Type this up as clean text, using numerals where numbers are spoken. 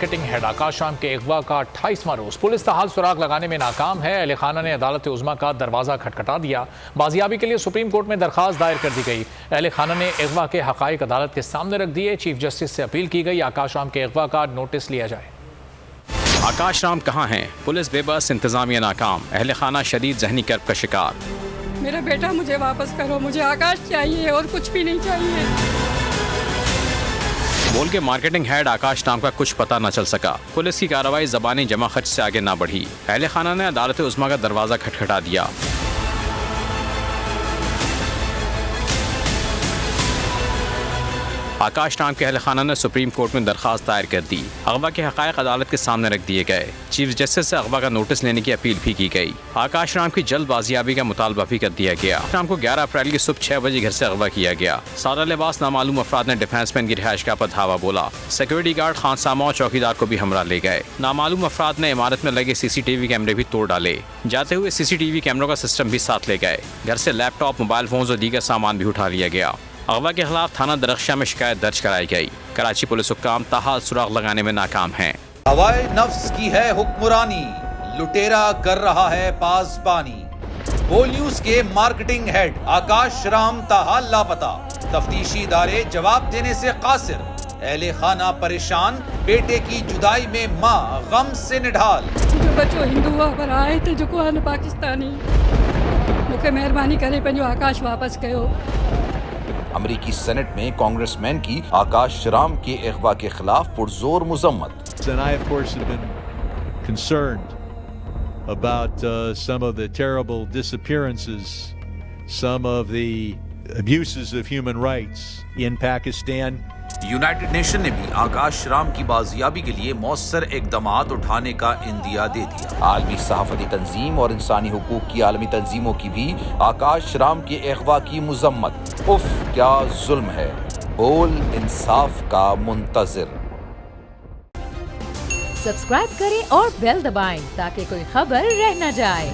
Marketing head आकाश राम के अगवा का 28वां रोज पुलिस ताहाल सुराग लगाने में नाकाम है। अहले खाना ने अदालत उज़्मा का दरवाजा खटखटा दिया। बाजियाबी के लिए सुप्रीम कोर्ट में दरखास्त दायर कर दी गई। अहले खाना ने अगवा के हकाइक अदालत के सामने रख दिए। चीफ जस्टिस से अपील की गई आकाश राम के अगवा का नोटिस लिया जाए। आकाश राम कहाँ हैं? पुलिस बेबस, इंतजामिया नाकाम, अहले खाना शदीद जहनी कर्ब का शिकार। मेरा बेटा मुझे वापस करो, मुझे आकाश चाहिए और कुछ भी नहीं चाहिए। बोल के मार्केटिंग हेड आकाश राम का कुछ पता न चल सका। पुलिस की कार्रवाई ज़बानी जमा खर्च से आगे ना बढ़ी। अहले खाना ने अदालत उज़्मा का दरवाजा खटखटा दिया। आकाश राम के अहले खाना ने सुप्रीम कोर्ट में दरखास्त दायर कर दी। अगवा के हकायक अदालत के सामने रख दिए गए। चीफ जस्टिस से अगवा का नोटिस लेने की अपील भी की गई। आकाश राम की जल्द बाजियाबी का मुतालबा भी कर दिया गया। शाम को 11 अप्रैल की सुबह 6 बजे घर से अगवा किया गया। सादा लिबास नामालूम अफराद ने डिफेंस मैन की रिहाइशगाह पर धावा बोला। सिक्योरिटी गार्ड, खानसामा और चौकीदार को भी हमरा ले गए। नामालूम अफराद ने इमारत में लगे CCTV कैमरे भी तोड़ डाले। जाते हुए CCTV कैमरों का सिस्टम भी साथ ले गए। घर से लैपटॉप, मोबाइल फोन और दीगर सामान भी उठा लिया गया। अगवा के खिलाफ थाना दरख्शां में शिकायत दर्ज कराई गई। कराची पुलिस हुक्काम ताहाल सुराग लगाने में नाकाम हैं। हवाए नफ्स की है हुक्मरानी, लुटेरा कर रहा है पासबानी। बोल न्यूज के मार्केटिंग हेड आकाश राम ताहाल लापता। तफ्तीशी इदारे जवाब देने से कासिर। अहले खाना परेशान, बेटे की जुदाई में माँ गम से निढाल। जो बच्चों हिंदू पर आए थे जो को पाकिस्तानी, मुझे मेहरबानी करे पंहिंजो आकाश वापस कयो। अमेरिकी सेनेट में कांग्रेसमैन की आकाश राम के अगवा के खिलाफ पुरजोर मुजम्मत। And I, of course, have been concerned about some of the terrible disappearances, some of the abuses of human rights in Pakistan. United nation ने भी आकाश राम की बाजियाबी के लिए मौसर इकदामात उठाने का इंदिया दे दिया। आलमी सहाफती तंजीम और इंसानी हुकूक की आलमी तंजीमों की भी आकाश राम के अगवा की मुजम्मत। उफ क्या जुल्म है, बोल इंसाफ का मुंतजिर। सब्सक्राइब करें और बेल दबाएं ताकि कोई खबर रह न जाए।